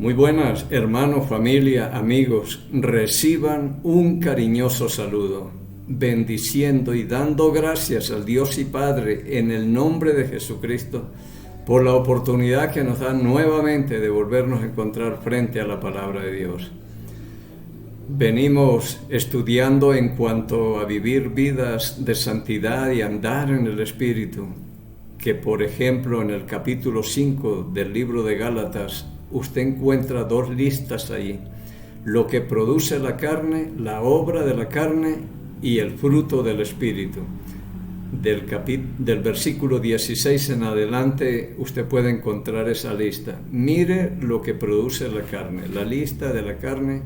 Muy buenas, hermanos, familia, amigos. Reciban un cariñoso saludo, bendiciendo y dando gracias al Dios y Padre en el nombre de Jesucristo por la oportunidad que nos da nuevamente de volvernos a encontrar frente a la palabra de Dios. Venimos estudiando en cuanto a vivir vidas de santidad y andar en el Espíritu, que por ejemplo en el capítulo 5 del libro de Gálatas usted encuentra dos listas ahí: lo que produce la carne, la obra de la carne y el fruto del Espíritu. Del versículo 16 en adelante usted puede encontrar esa lista. Mire lo que produce la carne, la lista de la carne,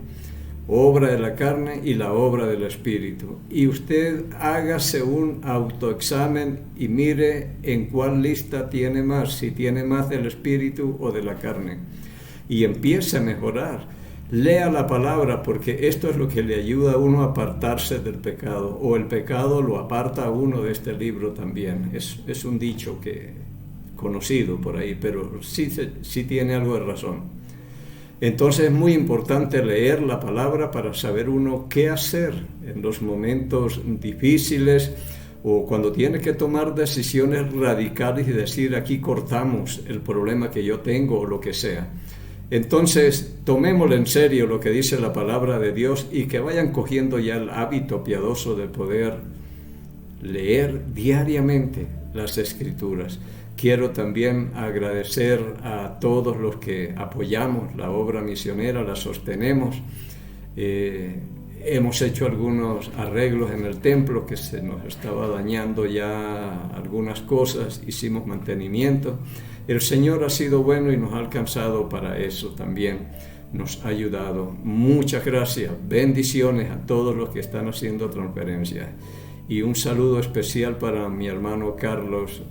obra de la carne y la obra del Espíritu. Y usted hágase un autoexamen y mire en cuál lista tiene más, si tiene más del Espíritu o de la carne. Y empiece a mejorar. Lea la palabra, porque esto es lo que le ayuda a uno a apartarse del pecado, o el pecado lo aparta a uno de este libro también. Es un dicho conocido por ahí, pero sí tiene algo de razón. Entonces es muy importante leer la palabra para saber uno qué hacer en los momentos difíciles o cuando tiene que tomar decisiones radicales y decir: aquí cortamos el problema que yo tengo o lo que sea. Entonces tomémoslo en serio lo que dice la palabra de Dios y que vayan cogiendo ya el hábito piadoso de poder leer diariamente las Escrituras. Quiero también agradecer a todos los que apoyamos la obra misionera, la sostenemos. Hemos hecho algunos arreglos en el templo que se nos estaba dañando ya algunas cosas, hicimos mantenimiento. El Señor ha sido bueno y nos ha alcanzado para eso también, nos ha ayudado. Muchas gracias, bendiciones a todos los que están haciendo transferencias. Y un saludo especial para mi hermano Carlos,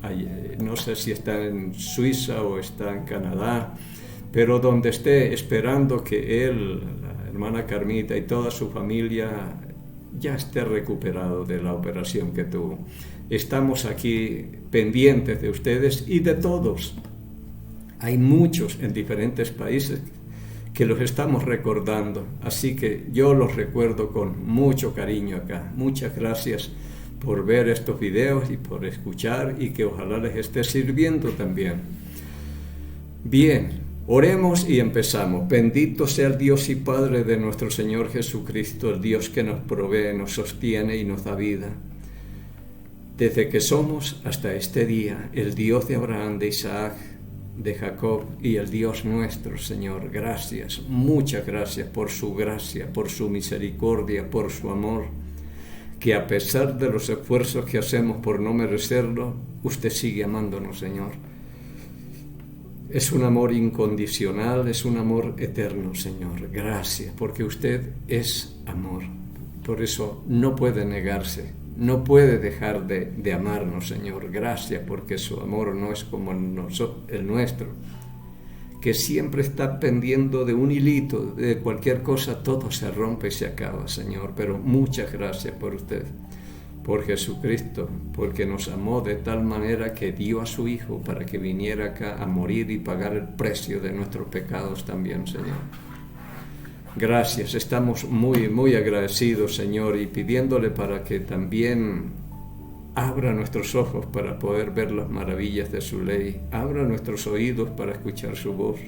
no sé si está en Suiza o está en Canadá, pero donde esté, esperando que él, la hermana Carmita y toda su familia ya esté recuperado de la operación que tuvo. Estamos aquí pendientes de ustedes y de todos. Hay muchos en diferentes países que los estamos recordando, así que yo los recuerdo con mucho cariño acá. Muchas gracias por ver estos videos y por escuchar, y que ojalá les esté sirviendo también. Bien, oremos y empezamos. Bendito sea el Dios y Padre de nuestro Señor Jesucristo, el Dios que nos provee, nos sostiene y nos da vida. Desde que somos hasta este día, el Dios de Abraham, de Isaac, de Jacob y el Dios nuestro, Señor, gracias, muchas gracias por su gracia, por su misericordia, por su amor, que a pesar de los esfuerzos que hacemos por no merecerlo, usted sigue amándonos, Señor. Es un amor incondicional, es un amor eterno, Señor. Gracias, porque usted es amor. Por eso no puede negarse, no puede dejar de amarnos, Señor. Gracias, porque su amor no es como el nuestro, que siempre está pendiendo de un hilito, de cualquier cosa, todo se rompe y se acaba, Señor. Pero muchas gracias por usted, por Jesucristo, porque nos amó de tal manera que dio a su Hijo para que viniera acá a morir y pagar el precio de nuestros pecados también, Señor. Gracias, estamos muy, muy agradecidos, Señor, y pidiéndole para que también abra nuestros ojos para poder ver las maravillas de su ley, abra nuestros oídos para escuchar su voz,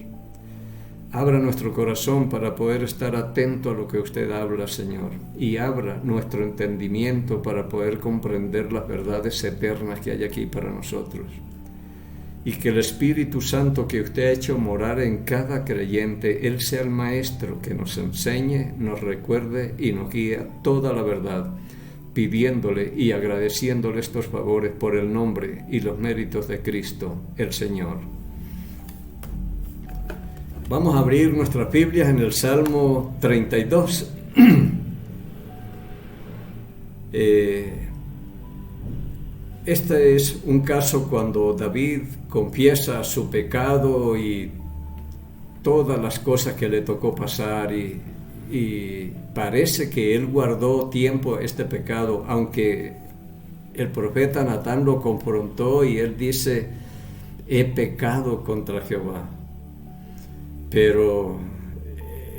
abra nuestro corazón para poder estar atento a lo que usted habla, Señor, y abra nuestro entendimiento para poder comprender las verdades eternas que hay aquí para nosotros. Y que el Espíritu Santo que usted ha hecho morar en cada creyente, Él sea el Maestro que nos enseñe, nos recuerde y nos guíe toda la verdad, pidiéndole y agradeciéndole estos favores por el nombre y los méritos de Cristo, el Señor. Vamos a abrir nuestras Biblias en el Salmo 32. Este es un caso cuando David confiesa su pecado y todas las cosas que le tocó pasar, y parece que él guardó tiempo este pecado, aunque el profeta Natán lo confrontó y él dice: he pecado contra Jehová. Pero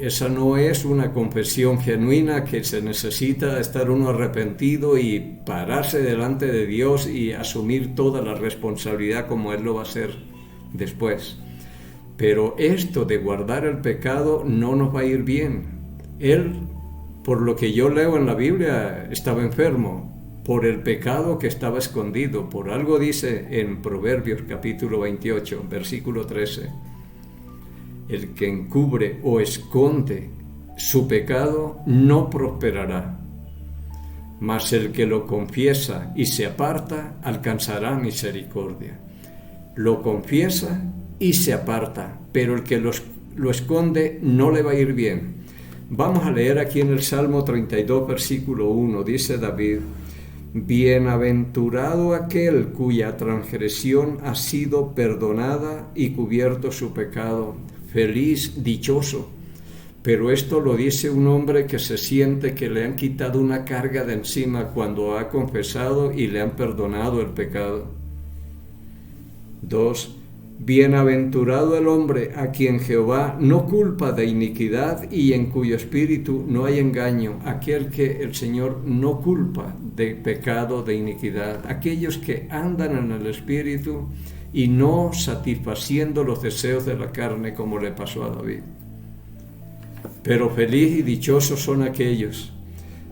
esa no es una confesión genuina, que se necesita estar uno arrepentido y pararse delante de Dios y asumir toda la responsabilidad como Él lo va a hacer después. Pero esto de guardar el pecado no nos va a ir bien. Él, por lo que yo leo en la Biblia, estaba enfermo por el pecado que estaba escondido. Por algo dice en Proverbios capítulo 28, versículo 13, el que encubre o esconde su pecado no prosperará, mas el que lo confiesa y se aparta alcanzará misericordia. Lo confiesa y se aparta, pero el que lo esconde no le va a ir bien. Vamos a leer aquí en el Salmo 32, versículo 1, dice David: bienaventurado aquel cuya transgresión ha sido perdonada y cubierto su pecado. Feliz, dichoso. Pero esto lo dice un hombre que se siente que le han quitado una carga de encima cuando ha confesado y le han perdonado el pecado. 2. Bienaventurado el hombre a quien Jehová no culpa de iniquidad y en cuyo espíritu no hay engaño, aquel que el Señor no culpa de pecado, de iniquidad, aquellos que andan en el espíritu y no satisfaciendo los deseos de la carne, como le pasó a David. Pero feliz y dichosos son aquellos.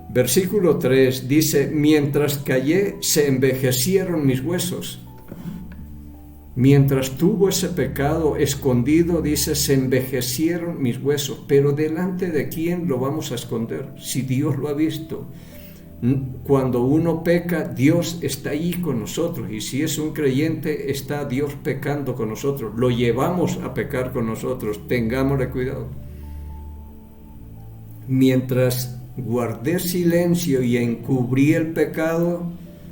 Versículo 3 dice: mientras callé se envejecieron mis huesos. Mientras tuvo ese pecado escondido, dice, se envejecieron mis huesos. Pero ¿delante de quién lo vamos a esconder? Si Dios lo ha visto. Cuando uno peca, Dios está ahí con nosotros, y si es un creyente, está Dios pecando con nosotros, lo llevamos a pecar con nosotros, tengámosle cuidado. Mientras guardé silencio y encubrí el pecado,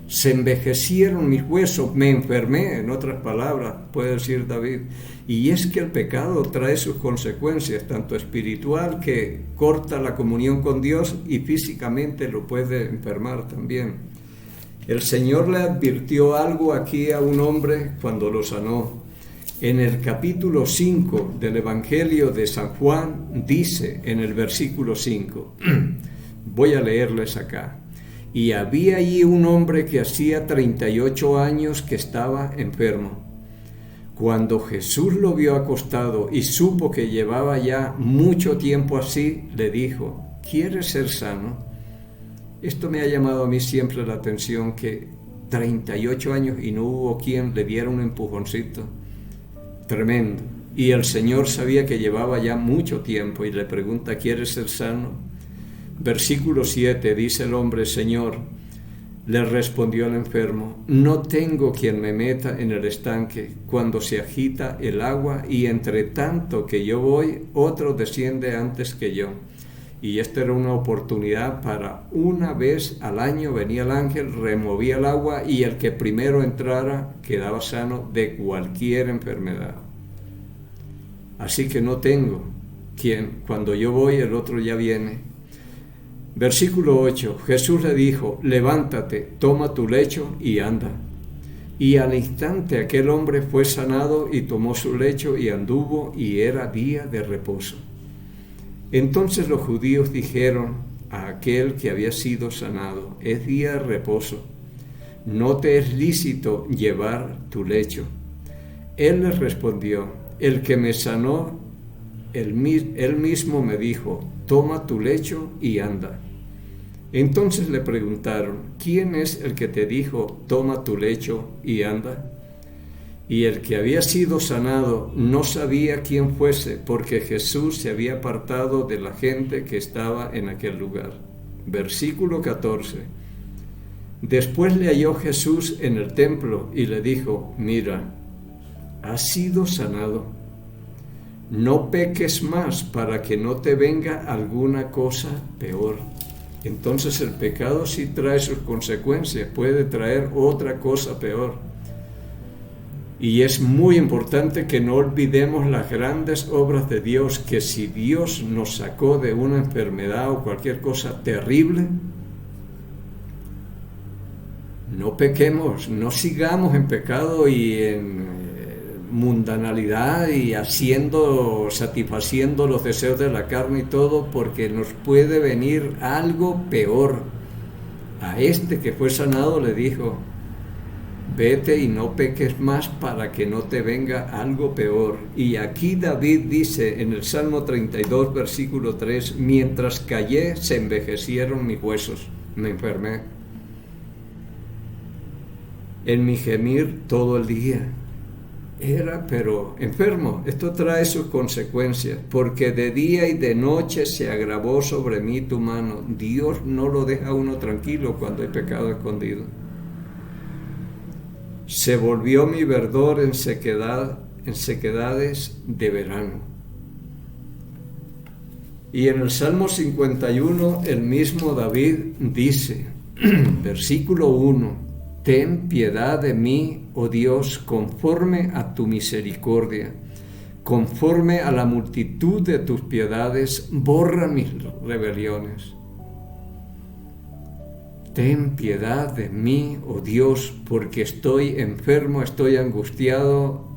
se envejecieron mis huesos, me enfermé, en otras palabras, puede decir David. Y es que el pecado trae sus consecuencias, tanto espiritual, que corta la comunión con Dios, y físicamente lo puede enfermar también. El Señor le advirtió algo aquí a un hombre cuando lo sanó. En el capítulo 5 del Evangelio de San Juan dice en el versículo 5, voy a leerles acá: y había allí un hombre que hacía 38 años que estaba enfermo. Cuando Jesús lo vio acostado y supo que llevaba ya mucho tiempo así, le dijo: ¿quieres ser sano? Esto me ha llamado a mí siempre la atención, que 38 años y no hubo quien le diera un empujoncito. Tremendo. Y el Señor sabía que llevaba ya mucho tiempo y le pregunta: ¿quieres ser sano? Versículo 7, dice el hombre: Señor, le respondió el enfermo, no tengo quien me meta en el estanque cuando se agita el agua, y entre tanto que yo voy, otro desciende antes que yo. Y esta era una oportunidad para una vez al año venía el ángel, removía el agua, y el que primero entrara quedaba sano de cualquier enfermedad. Así que no tengo quien, cuando yo voy, el otro ya viene. Versículo 8, Jesús le dijo: levántate, toma tu lecho y anda. Y al instante aquel hombre fue sanado y tomó su lecho y anduvo, y era día de reposo. Entonces los judíos dijeron a aquel que había sido sanado: es día de reposo, no te es lícito llevar tu lecho. Él les respondió: el que me sanó, él mismo me dijo: toma tu lecho y anda. Entonces le preguntaron: ¿quién es el que te dijo: toma tu lecho y anda? Y el que había sido sanado no sabía quién fuese, porque Jesús se había apartado de la gente que estaba en aquel lugar. Versículo 14. Después le halló Jesús en el templo y le dijo: mira, has sido sanado. No peques más para que no te venga alguna cosa peor. Entonces el pecado sí trae sus consecuencias, puede traer otra cosa peor. Y es muy importante que no olvidemos las grandes obras de Dios, que si Dios nos sacó de una enfermedad o cualquier cosa terrible, no pequemos, no sigamos en pecado y en mundanalidad y satisfaciendo los deseos de la carne y todo, porque nos puede venir algo peor. A este que fue sanado le dijo: vete y no peques más para que no te venga algo peor. Y aquí David dice en el Salmo 32, versículo 3, mientras callé se envejecieron mis huesos, me enfermé en mi gemir todo el día. Era pero enfermo. Esto trae sus consecuencias, porque de día y de noche se agravó sobre mí tu mano. Dios no lo deja a uno tranquilo cuando hay pecado escondido. Se volvió mi verdor en sequedades de verano. Y en el Salmo 51 el mismo David dice, versículo 1, ten piedad de mí, oh Dios, conforme a tu misericordia, conforme a la multitud de tus piedades, borra mis rebeliones. Ten piedad de mí, oh Dios, porque estoy enfermo, estoy angustiado,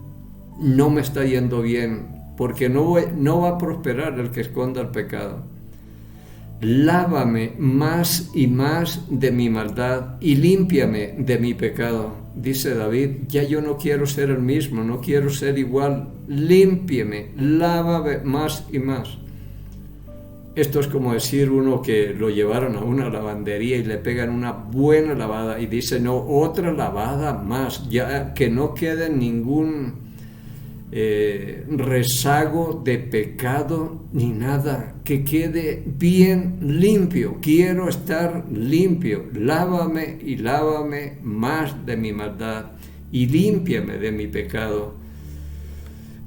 no me está yendo bien, porque no va a prosperar el que esconda el pecado. Lávame más y más de mi maldad y límpiame de mi pecado. Dice David, ya yo no quiero ser el mismo, no quiero ser igual, límpiame, lávame más y más. Esto es como decir uno que lo llevaron a una lavandería y le pegan una buena lavada y dice, no, otra lavada más, ya que no quede ningún rezago de pecado ni nada, que quede bien limpio, quiero estar limpio, lávame y lávame más de mi maldad y límpiame de mi pecado.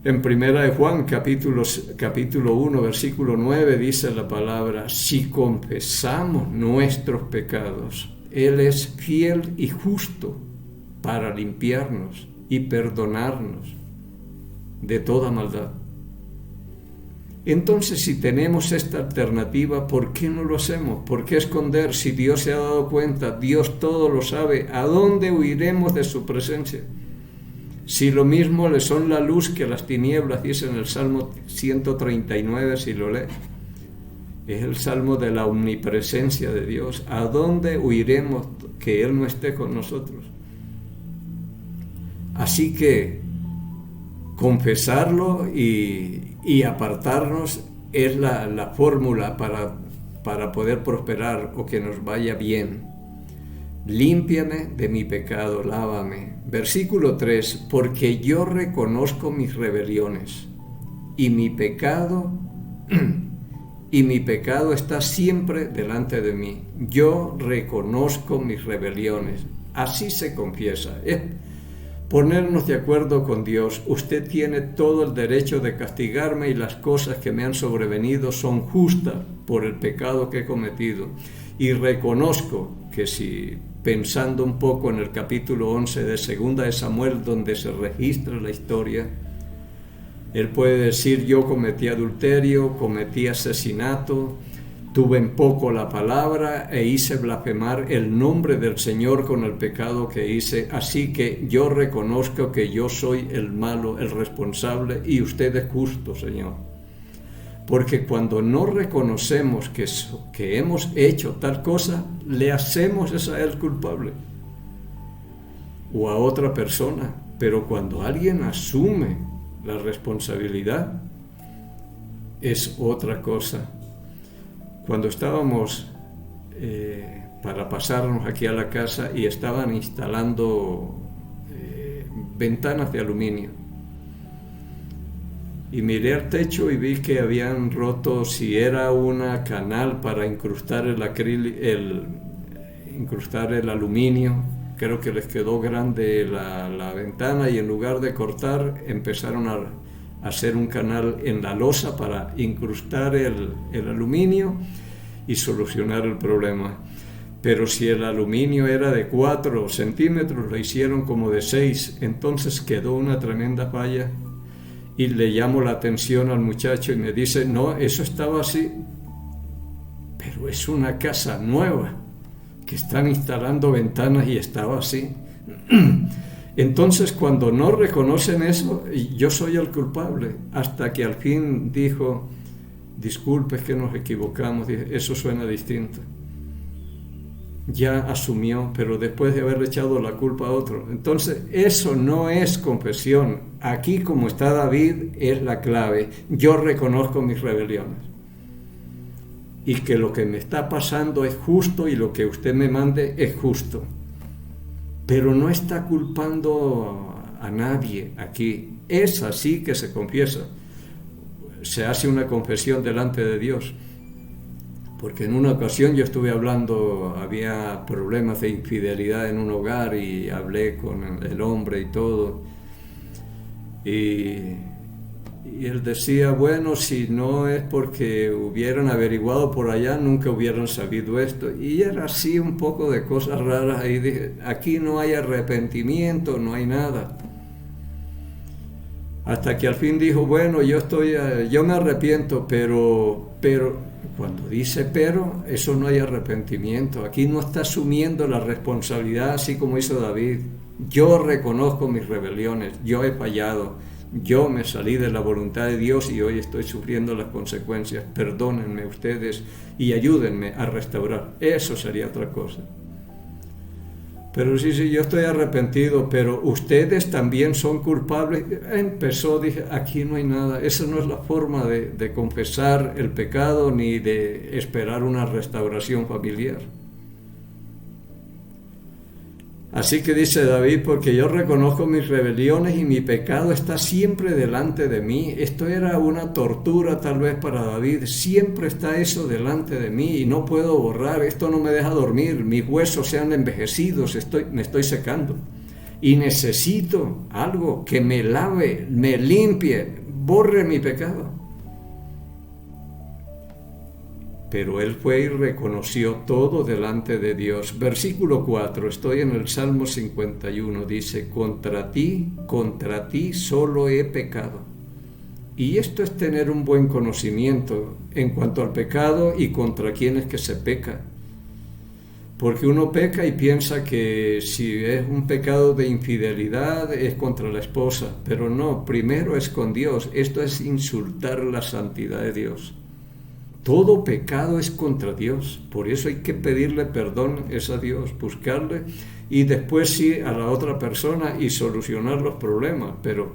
En Primera de Juan, capítulo 1, versículo 9, dice la palabra, si confesamos nuestros pecados, Él es fiel y justo para limpiarnos y perdonarnos de toda maldad. Entonces, si tenemos esta alternativa, ¿por qué no lo hacemos? ¿Por qué esconder? Si Dios se ha dado cuenta, Dios todo lo sabe, ¿a dónde huiremos de su presencia? Si lo mismo le son la luz que las tinieblas, dice en el Salmo 139, si lo lee. Es el Salmo de la omnipresencia de Dios. ¿A dónde huiremos que Él no esté con nosotros? Así que confesarlo y apartarnos es la fórmula para poder prosperar o que nos vaya bien. Límpiame de mi pecado, lávame. Versículo 3, porque yo reconozco mis rebeliones y mi pecado está siempre delante de mí. Yo reconozco mis rebeliones. Así se confiesa. Ponernos de acuerdo con Dios. Usted tiene todo el derecho de castigarme y las cosas que me han sobrevenido son justas por el pecado que he cometido. Y reconozco que si, pensando un poco en el capítulo 11 de Segunda de Samuel, donde se registra la historia, él puede decir, yo cometí adulterio, cometí asesinato, tuve en poco la palabra e hice blasfemar el nombre del Señor con el pecado que hice, así que yo reconozco que yo soy el malo, el responsable, y usted es justo, Señor. Porque cuando no reconocemos que hemos hecho tal cosa, le hacemos a él culpable o a otra persona. Pero cuando alguien asume la responsabilidad, es otra cosa. Cuando estábamos para pasarnos aquí a la casa y estaban instalando ventanas de aluminio, y miré al techo y vi que habían roto, si era una canal para incrustar incrustar el aluminio, creo que les quedó grande la ventana, y en lugar de cortar empezaron a hacer un canal en la losa para incrustar el aluminio y solucionar el problema. Pero si el aluminio era de 4 centímetros, lo hicieron como de 6, entonces quedó una tremenda falla. Y le llamo la atención al muchacho y me dice, no, eso estaba así, pero es una casa nueva, que están instalando ventanas y estaba así. Entonces, cuando no reconocen eso, yo soy el culpable, hasta que al fin dijo, disculpe, es que nos equivocamos, dije, eso suena distinto. Ya asumió, pero después de haber echado la culpa a otro. Entonces, eso no es confesión. Aquí, como está David, es la clave. Yo reconozco mis rebeliones. Y que lo que me está pasando es justo y lo que usted me mande es justo. Pero no está culpando a nadie aquí. Es así que se confiesa. Se hace una confesión delante de Dios. Porque en una ocasión yo estuve hablando, había problemas de infidelidad en un hogar y hablé con el hombre y todo. Y él decía, bueno, si no es porque hubieran averiguado por allá, nunca hubieran sabido esto. Y era así un poco de cosas raras. Ahí dije, aquí no hay arrepentimiento, no hay nada. Hasta que al fin dijo, bueno, yo me arrepiento, pero cuando dice pero, eso no hay arrepentimiento. Aquí no está asumiendo la responsabilidad así como hizo David. Yo reconozco mis rebeliones, yo he fallado, yo me salí de la voluntad de Dios y hoy estoy sufriendo las consecuencias. Perdónenme ustedes y ayúdenme a restaurar. Eso sería otra cosa. Pero sí, yo estoy arrepentido, pero ustedes también son culpables. Empezó, dije, aquí no hay nada. Esa no es la forma de confesar el pecado ni de esperar una restauración familiar. Así que dice David, porque yo reconozco mis rebeliones y mi pecado está siempre delante de mí. Esto era una tortura tal vez para David. Siempre está eso delante de mí y no puedo borrar. Esto no me deja dormir. Mis huesos se han envejecido, me estoy secando. Y necesito algo que me lave, me limpie, borre mi pecado. Pero él fue y reconoció todo delante de Dios. Versículo 4, estoy en el Salmo 51, dice, contra ti solo he pecado. Y esto es tener un buen conocimiento en cuanto al pecado y contra quién es que se peca. Porque uno peca y piensa que si es un pecado de infidelidad es contra la esposa, pero no, primero es con Dios. Esto es insultar la santidad de Dios. Todo pecado es contra Dios, por eso hay que pedirle perdón a Dios, buscarle y después sí a la otra persona y solucionar los problemas. Pero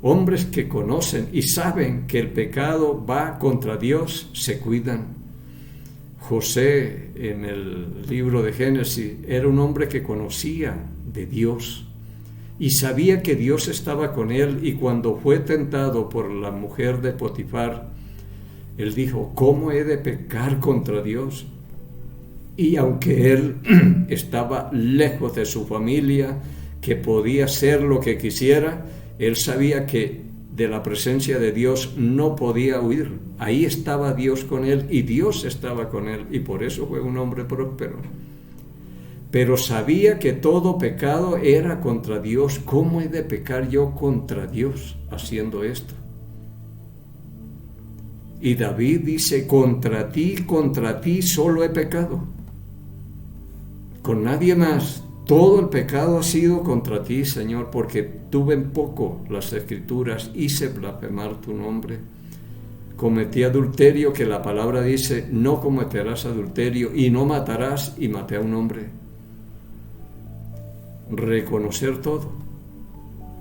hombres que conocen y saben que el pecado va contra Dios, se cuidan. José, en el libro de Génesis, era un hombre que conocía de Dios y sabía que Dios estaba con él, y cuando fue tentado por la mujer de Potifar, él dijo, ¿cómo he de pecar contra Dios? Y aunque él estaba lejos de su familia, que podía ser lo que quisiera, él sabía que de la presencia de Dios no podía huir. Ahí estaba Dios con él y Dios estaba con él, y por eso fue un hombre próspero. Pero sabía que todo pecado era contra Dios. ¿Cómo he de pecar yo contra Dios haciendo esto? Y David dice, contra ti solo he pecado. Con nadie más. Todo el pecado ha sido contra ti, Señor, porque tuve en poco las Escrituras, hice blasfemar tu nombre. Cometí adulterio, que la palabra dice, no cometerás adulterio, y no matarás, y maté a un hombre. Reconocer todo.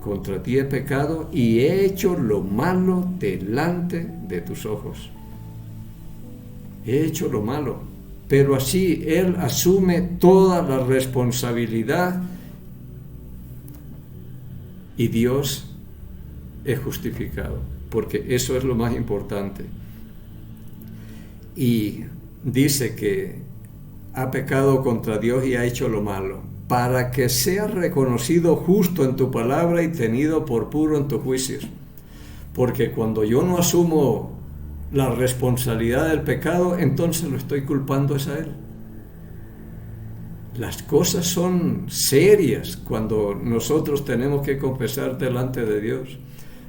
Contra ti he pecado y he hecho lo malo delante de tus ojos. He hecho lo malo. Pero así él asume toda la responsabilidad y Dios es justificado, porque eso es lo más importante. Y dice que ha pecado contra Dios y ha hecho lo malo, para que sea reconocido justo en tu palabra y tenido por puro en tus juicios. Porque cuando yo no asumo la responsabilidad del pecado, entonces lo estoy culpando a él. Las cosas son serias cuando nosotros tenemos que confesar delante de Dios.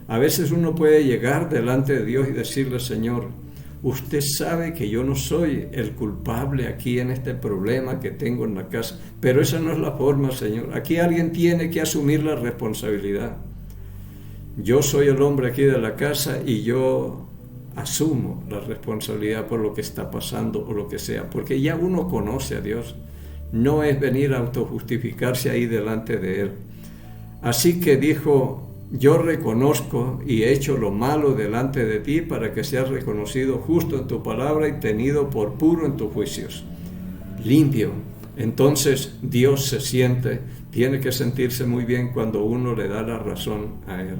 A veces uno puede llegar delante de Dios y decirle, Señor, usted sabe que yo no soy el culpable aquí en este problema que tengo en la casa, pero esa no es la forma, Señor. Aquí alguien tiene que asumir la responsabilidad. Yo soy el hombre aquí de la casa y yo asumo la responsabilidad por lo que está pasando o lo que sea, porque ya uno conoce a Dios. No es venir a autojustificarse ahí delante de Él. Así que dijo: yo reconozco y he hecho lo malo delante de ti para que seas reconocido justo en tu palabra y tenido por puro en tus juicios. Limpio. Entonces Dios tiene que sentirse muy bien cuando uno le da la razón a Él.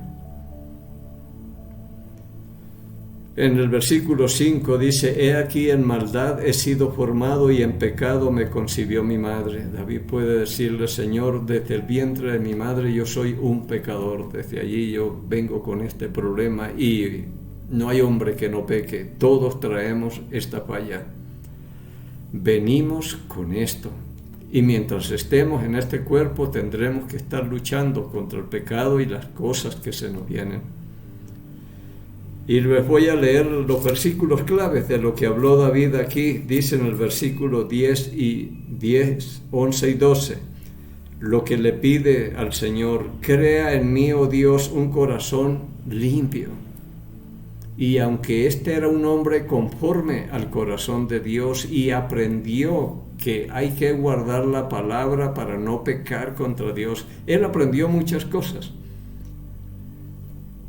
En el versículo 5 dice: he aquí en maldad he sido formado y en pecado me concibió mi madre. David puede decirle: Señor, desde el vientre de mi madre yo soy un pecador, desde allí yo vengo con este problema y no hay hombre que no peque, todos traemos esta falla. Venimos con esto y mientras estemos en este cuerpo tendremos que estar luchando contra el pecado y las cosas que se nos vienen. Y les voy a leer los versículos claves de lo que habló David aquí. Dice en el versículo 10, 11 y 12, lo que le pide al Señor: crea en mí, oh Dios, un corazón limpio. Y aunque este era un hombre conforme al corazón de Dios y aprendió que hay que guardar la palabra para no pecar contra Dios, él aprendió muchas cosas.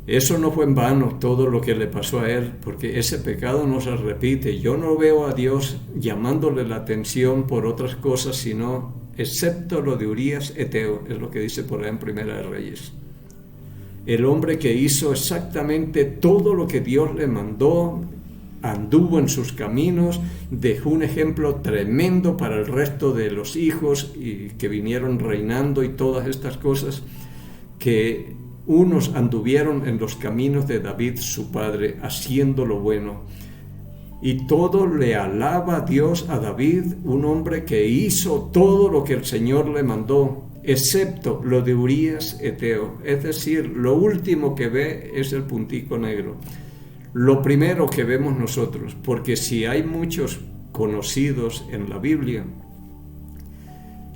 Eso no fue en vano todo lo que le pasó a él, porque ese pecado no se repite. Yo no veo a Dios llamándole la atención por otras cosas, sino excepto lo de Urías Eteo, es lo que dice por ahí en Primera de Reyes. El hombre que hizo exactamente todo lo que Dios le mandó, anduvo en sus caminos, dejó un ejemplo tremendo para el resto de los hijos y que vinieron reinando y todas estas cosas, que unos anduvieron en los caminos de David su padre, haciendo lo bueno. Y todo le alaba a Dios a David, un hombre que hizo todo lo que el Señor le mandó, excepto lo de Urías Eteo. Es decir, lo último que ve es el puntico negro. Lo primero que vemos nosotros, porque si hay muchos conocidos en la Biblia,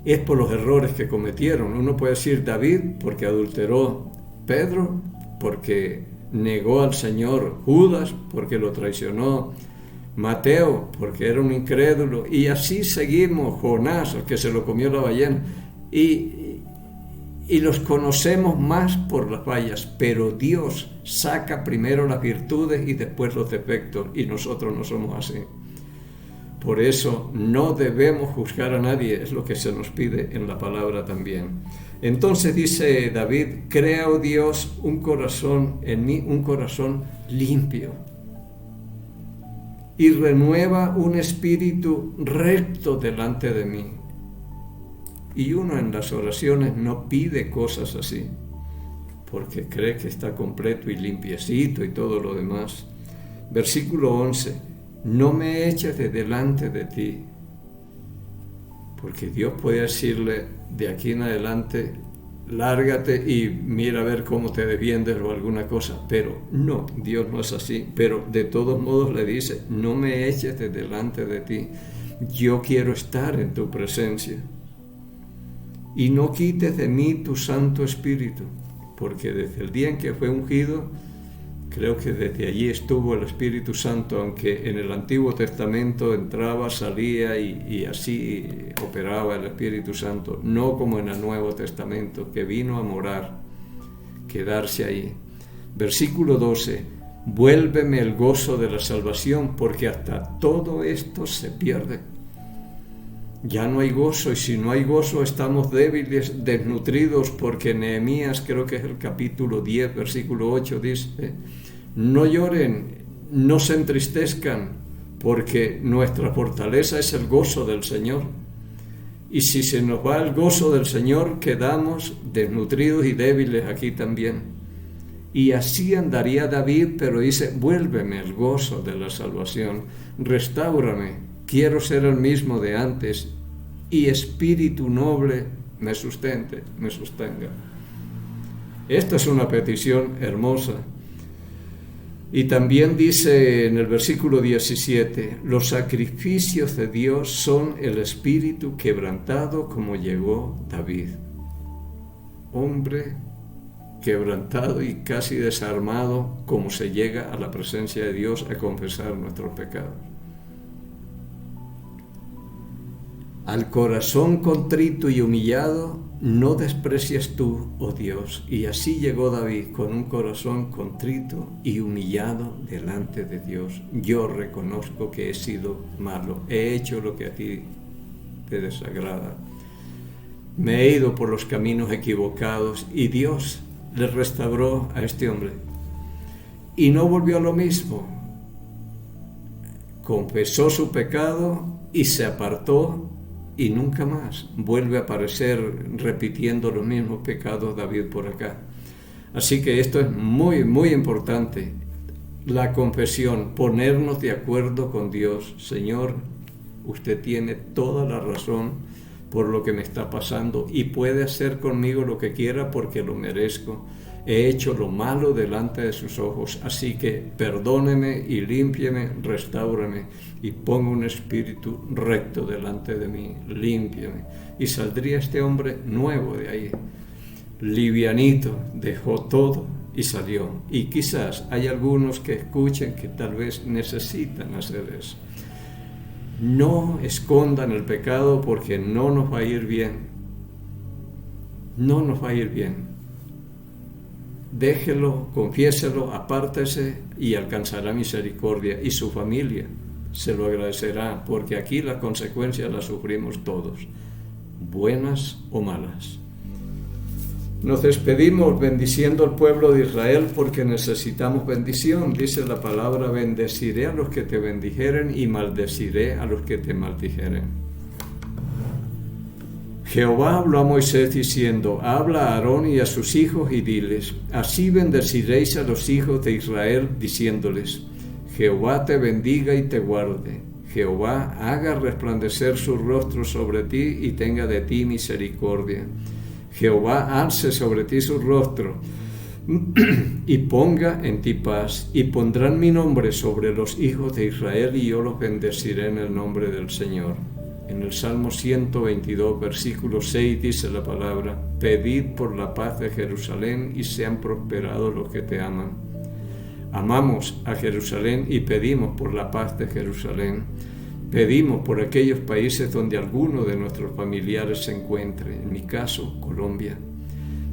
es por los errores que cometieron. Uno puede decir David porque adulteró, Pedro porque negó al Señor, Judas porque lo traicionó, Mateo porque era un incrédulo, y así seguimos, Jonás, el que se lo comió la ballena, y los conocemos más por las fallas, pero Dios saca primero las virtudes y después los defectos, y nosotros no somos así. Por eso no debemos juzgar a nadie, es lo que se nos pide en la palabra también. Entonces dice David: crea, oh Dios, un corazón en mí, un corazón limpio, y renueva un espíritu recto delante de mí. Y uno en las oraciones no pide cosas así, porque cree que está completo y limpiecito y todo lo demás. Versículo 11: no me eches de delante de ti. Porque Dios puede decirle de aquí en adelante: lárgate y mira a ver cómo te defiendes o alguna cosa. Pero no, Dios no es así. Pero de todos modos le dice: no me eches de delante de ti. Yo quiero estar en tu presencia. Y no quites de mí tu Santo Espíritu. Porque desde el día en que fue ungido, creo que desde allí estuvo el Espíritu Santo, aunque en el Antiguo Testamento entraba, salía y así operaba el Espíritu Santo, no como en el Nuevo Testamento, que vino a morar, quedarse ahí. Versículo 12: vuélveme el gozo de la salvación, porque hasta todo esto se pierde. Ya no hay gozo, y si no hay gozo estamos débiles, desnutridos, porque Nehemías, creo que es el capítulo 10, versículo 8, dice: no lloren, no se entristezcan, porque nuestra fortaleza es el gozo del Señor. Y si se nos va el gozo del Señor, quedamos desnutridos y débiles aquí también. Y así andaría David, pero dice: vuélveme el gozo de la salvación, restáurame. Quiero ser el mismo de antes, y espíritu noble me sustente, me sostenga. Esta es una petición hermosa. Y también dice en el versículo 17, los sacrificios de Dios son el espíritu quebrantado como llegó David. Hombre quebrantado y casi desarmado como se llega a la presencia de Dios a confesar nuestros pecados. Al corazón contrito y humillado no desprecias tú, oh Dios. Y así llegó David con un corazón contrito y humillado delante de Dios. Yo reconozco que he sido malo, he hecho lo que a ti te desagrada. Me he ido por los caminos equivocados y Dios le restauró a este hombre. Y no volvió a lo mismo. Confesó su pecado y se apartó. Y nunca más vuelve a aparecer repitiendo los mismos pecados David por acá. Así que esto es muy, muy importante. La confesión, ponernos de acuerdo con Dios. Señor, usted tiene toda la razón por lo que me está pasando y puede hacer conmigo lo que quiera porque lo merezco. He hecho lo malo delante de sus ojos, así que perdóneme y límpieme, restáurame y ponga un espíritu recto delante de mí, límpiame. Y saldría este hombre nuevo de ahí, livianito, dejó todo y salió. Y quizás hay algunos que escuchen que tal vez necesitan hacer eso. No escondan el pecado porque no nos va a ir bien. No nos va a ir bien. Déjelo, confiéselo, apártese y alcanzará misericordia y su familia se lo agradecerá porque aquí las consecuencias las sufrimos todos, buenas o malas. Nos despedimos bendiciendo al pueblo de Israel porque necesitamos bendición. Dice la palabra, bendeciré a los que te bendijeren y maldeciré a los que te maldijeren. Jehová habló a Moisés diciendo, habla a Aarón y a sus hijos y diles, así bendeciréis a los hijos de Israel diciéndoles, Jehová te bendiga y te guarde. Jehová haga resplandecer su rostro sobre ti y tenga de ti misericordia. Jehová alce sobre ti su rostro y ponga en ti paz. Y pondrán mi nombre sobre los hijos de Israel y yo los bendeciré en el nombre del Señor. En el Salmo 122, versículo 6 dice la palabra, pedid por la paz de Jerusalén y sean prosperados los que te aman. Amamos a Jerusalén y pedimos por la paz de Jerusalén. Pedimos por aquellos países donde alguno de nuestros familiares se encuentre, en mi caso, Colombia.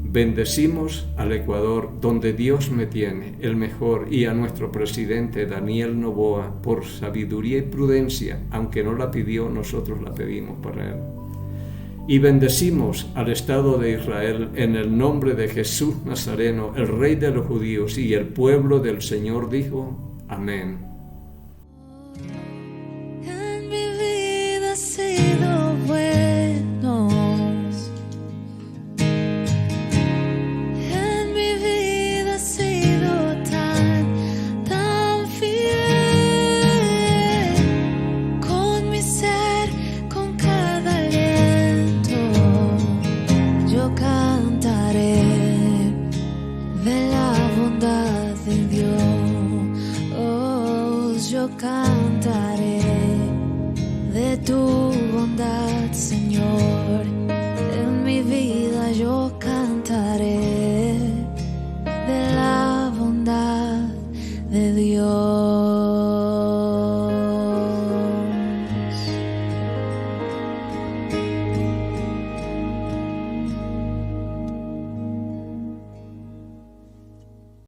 Bendecimos al Ecuador, donde Dios me tiene, el mejor, y a nuestro presidente Daniel Noboa, por sabiduría y prudencia, aunque no la pidió, nosotros la pedimos para él. Y bendecimos al Estado de Israel en el nombre de Jesús Nazareno, el Rey de los judíos, y el pueblo del Señor dijo, amén. En mi vida ha sido bueno. En mi vida ha sido tan fiel. Con mi ser, con cada aliento, yo cantaré de la bondad de Dios. Yo cantaré de tu bondad, Señor. En mi vida yo cantaré de la bondad de Dios.